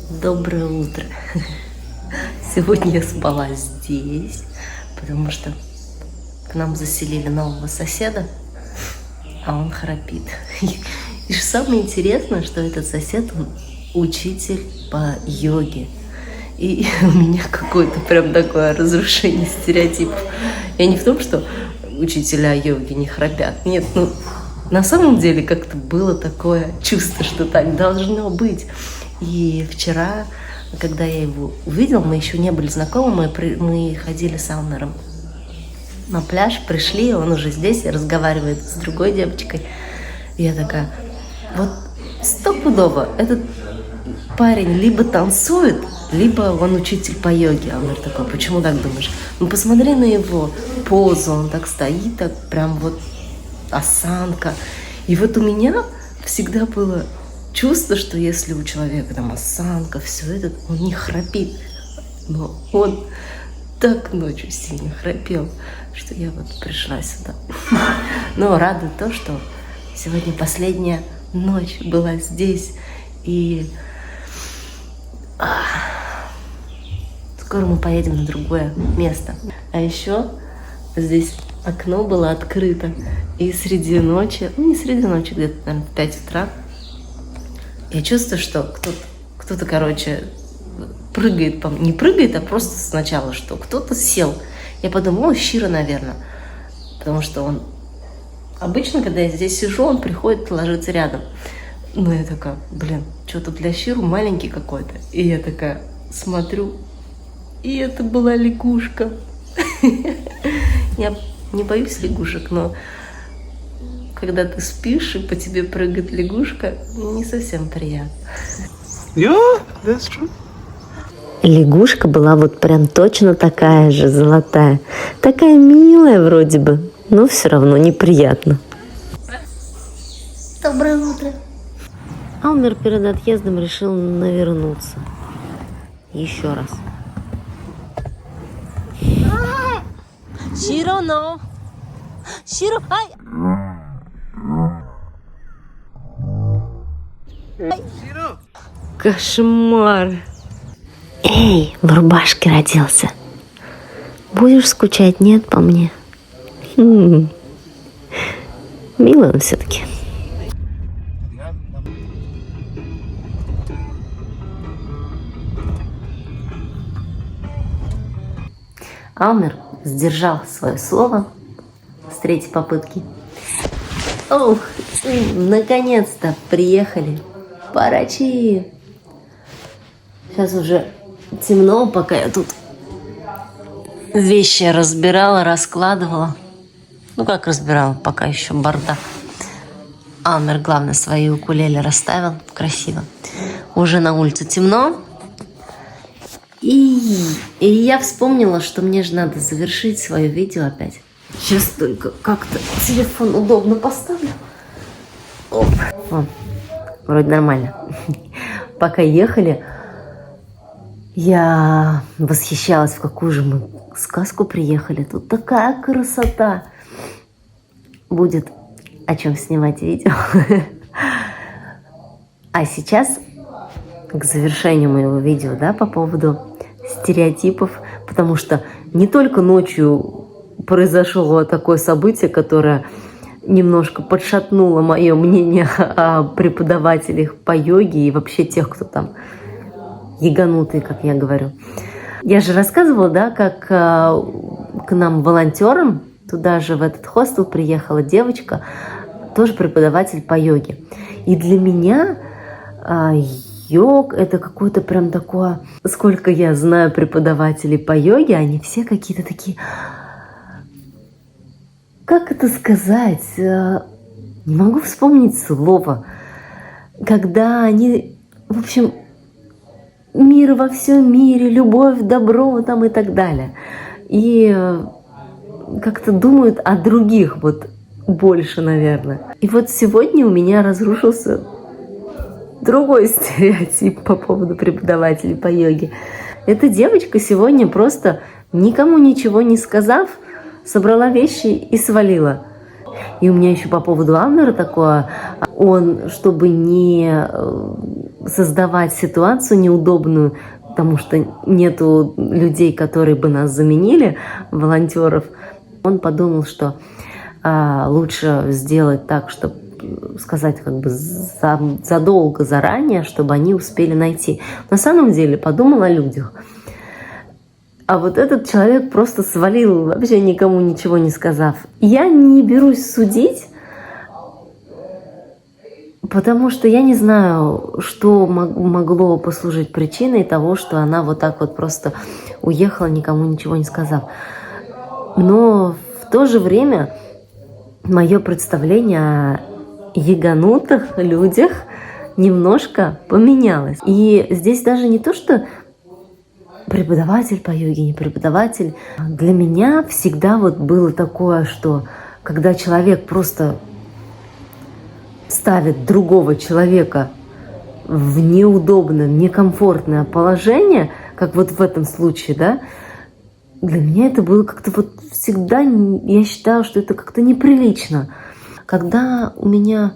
Доброе утро. Сегодня я спала здесь, потому что к нам заселили нового соседа, а он храпит. И самое интересное, что этот сосед, он учитель по йоге. И у меня какое-то прям такое разрушение стереотипов. Я не в том, что учителя йоги не храпят. Нет, на самом деле как-то было такое чувство, что так должно быть. И вчера, когда я его увидела, мы еще не были знакомы, мы ходили с Алмером на пляж, пришли, он уже здесь и разговаривает с другой девочкой. И я такая, вот стопудово, этот парень либо танцует, либо он учитель по йоге. Алмер такой, почему так думаешь? Ну посмотри на его позу, он так стоит, так прям вот осанка. И вот у меня всегда было чувство, что если у человека там осанка, все это, он не храпит. Но он так ночью сильно храпел, что я вот пришла сюда. Но радует то, что сегодня последняя ночь была здесь. И скоро мы поедем на другое место. А еще здесь окно было открыто. И среди ночи, не среди ночи, где-то, наверное, в 5 утра, я чувствую, что кто-то, короче, прыгает по мне. Не прыгает, а просто сначала, что кто-то сел. Я подумала, Шира, наверное. Потому что он... Обычно, когда я здесь сижу, он приходит ложиться рядом. Но я такая, что-то для Ширу маленький какой-то. И я такая смотрю, и это была лягушка. Я не боюсь лягушек, но когда ты спишь, и по тебе прыгает лягушка, не совсем приятно. Yeah, that's true. Лягушка была вот прям точно такая же, золотая. Такая милая вроде бы, но все равно неприятно. Доброе утро. Алмер перед отъездом решил навернуться. Еще раз. Широ, но! Широ, ай! Кошмар. Эй, в рубашке родился. Будешь скучать, нет, по мне? Милый он все-таки. Алмер сдержал свое слово с третьей попытки. О, наконец-то приехали. Парачи. Сейчас уже темно, пока я тут вещи разбирала, раскладывала. Как разбирала, пока еще бардак. Алмер, главное, свои укулеле расставил красиво. Уже на улице темно. И я вспомнила, что мне же надо завершить свое видео опять. Сейчас только как-то телефон удобно поставлю. Оп. Вроде нормально. Пока ехали, я восхищалась, в какую же мы сказку приехали. Тут такая красота. Будет о чем снимать видео. А сейчас к завершению моего видео, по поводу стереотипов, потому что не только ночью произошло такое событие, которое немножко подшатнуло мое мнение о преподавателях по йоге и вообще тех, кто там яганутые, как я говорю. Я же рассказывала, как к нам волонтерам, туда же в этот хостел приехала девочка, тоже преподаватель по йоге. И для меня йог — это какое-то прям такое... Сколько я знаю преподавателей по йоге, они все какие-то такие... Как это сказать? Не могу вспомнить слово. Когда они, в общем, мир во всем мире, любовь, добро там и так далее. И как-то думают о других больше, наверное. И сегодня у меня разрушился другой стереотип по поводу преподавателей по йоге. Эта девочка сегодня просто, никому ничего не сказав, собрала вещи и свалила. И у меня еще по поводу Авнера такое, он, чтобы не создавать ситуацию неудобную, потому что нету людей, которые бы нас заменили, волонтеров, он подумал, что лучше сделать так, чтобы сказать как бы задолго, заранее, чтобы они успели найти. На самом деле подумал о людях. А вот этот человек просто свалил, вообще никому ничего не сказав. Я не берусь судить, потому что я не знаю, что могло послужить причиной того, что она вот так вот просто уехала, никому ничего не сказав. Но в то же время мое представление о яганутых людях немножко поменялось. И здесь даже не то, что преподаватель по йоге, не преподаватель. Для меня всегда вот было такое, что когда человек просто ставит другого человека в неудобное, некомфортное положение, как вот в этом случае, да, для меня это было как-то вот всегда, я считала, что это как-то неприлично. Когда у меня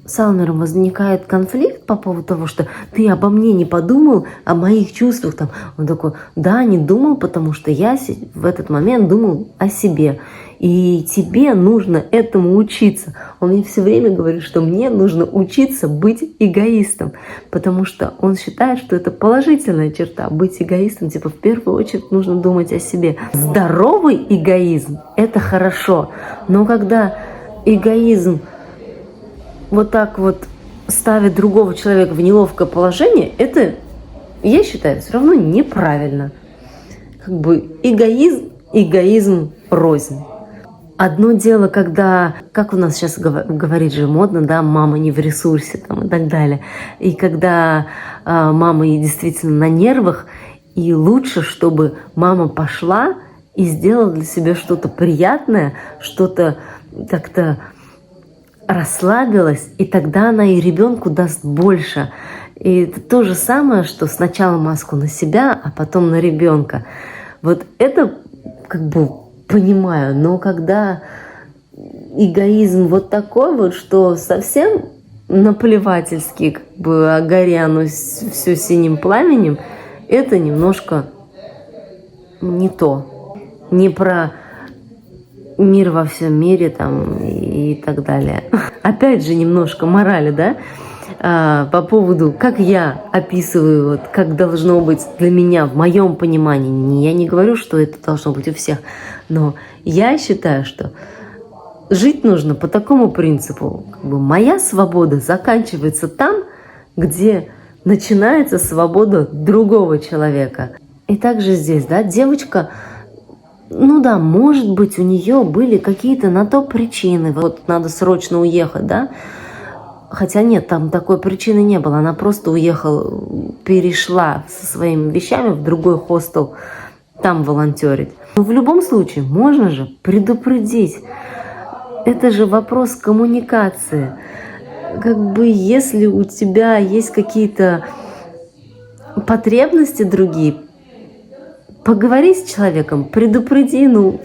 с Алмером возникает конфликт по поводу того, что ты обо мне не подумал, о моих чувствах, там, он такой, да, не думал, потому что я в этот момент думал о себе. И тебе нужно этому учиться. Он мне все время говорит, что мне нужно учиться быть эгоистом, потому что он считает, что это положительная черта, быть эгоистом, типа в первую очередь нужно думать о себе. Здоровый эгоизм – это хорошо, но когда эгоизм вот так вот ставит другого человека в неловкое положение, это, я считаю, все равно неправильно. Как бы эгоизм рознь. Одно дело, когда, как у нас сейчас говорит же модно, да, мама не в ресурсе там, и так далее. И когда мама действительно на нервах, и лучше, чтобы мама пошла и сделала для себя что-то приятное, что-то как-то расслабилась, и тогда она и ребенку даст больше. И это то же самое, что сначала маску на себя, а потом на ребенка. Вот это как бы понимаю, но когда эгоизм вот такой вот, что совсем наплевательский, как бы огори оно все синим пламенем, это немножко не то. Не про мир во всем мире там и так далее. Опять же, немножко морали, да, по поводу, как я описываю, вот, как должно быть для меня, в моем понимании. Я не говорю, что это должно быть у всех, но я считаю, что жить нужно по такому принципу. Как бы моя свобода заканчивается там, где начинается свобода другого человека. И также здесь, да, девочка, ну да, может быть, у нее были какие-то на то причины. Вот надо срочно уехать, да? Хотя нет, там такой причины не было. Она просто уехала, перешла со своими вещами в другой хостел, там волонтерить. Но в любом случае, можно же предупредить. Это же вопрос коммуникации. Как бы если у тебя есть какие-то потребности другие, поговори с человеком, предупреди, ну,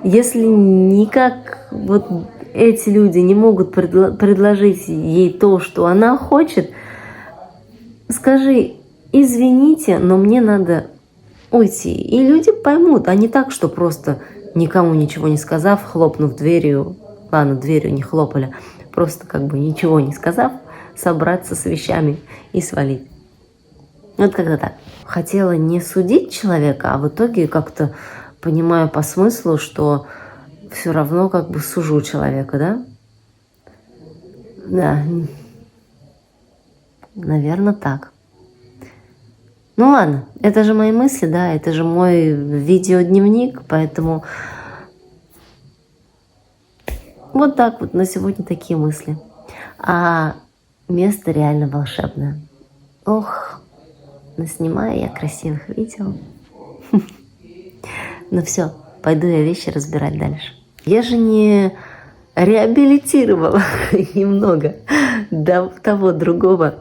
если никак вот эти люди не могут предложить ей то, что она хочет, скажи, извините, но мне надо уйти. И люди поймут, а не так, что просто никому ничего не сказав, хлопнув дверью, ладно, дверью не хлопали, просто как бы ничего не сказав, собраться с вещами и свалить. Вот когда так. Хотела не судить человека, а в итоге как-то понимаю по смыслу, что все равно как бы сужу человека, да? Да. Наверное, так. Ну ладно, это же мои мысли, да, это же мой видеодневник, поэтому вот так вот на сегодня такие мысли. А место реально волшебное. Ох, наснимаю я красивых видео. Ну все, пойду я вещи разбирать дальше. Я же не реабилитировала немного до того другого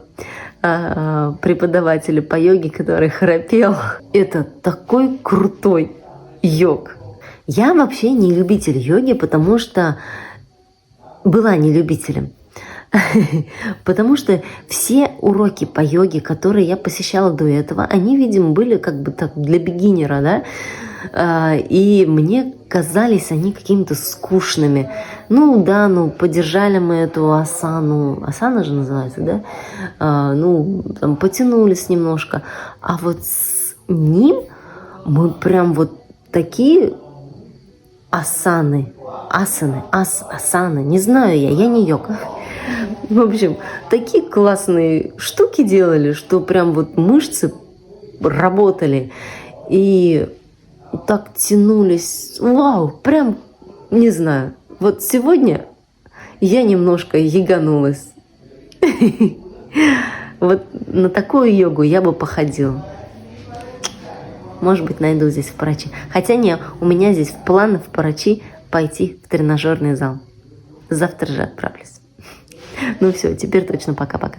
преподавателя по йоге, который храпел. Это такой крутой йог. Я вообще не любитель йоги, потому что была не любителем. Потому что все уроки по йоге, которые я посещала до этого, они, видимо, были как бы так для бигинера, да, и мне казались они какими-то скучными. Ну да, ну подержали мы эту асану, асана же называется, да, ну там потянулись немножко, а вот с ним мы прям вот такие асаны, не знаю я не йога. В общем, такие классные штуки делали, что прям вот мышцы работали и так тянулись. Вау, прям, не знаю. Вот сегодня я немножко яганулась. Вот на такую йогу я бы походила. Может быть, найду здесь в Парачи. Хотя нет, у меня здесь в планах в Парачи пойти в тренажерный зал. Завтра же отправлюсь. Ну все, теперь точно пока-пока.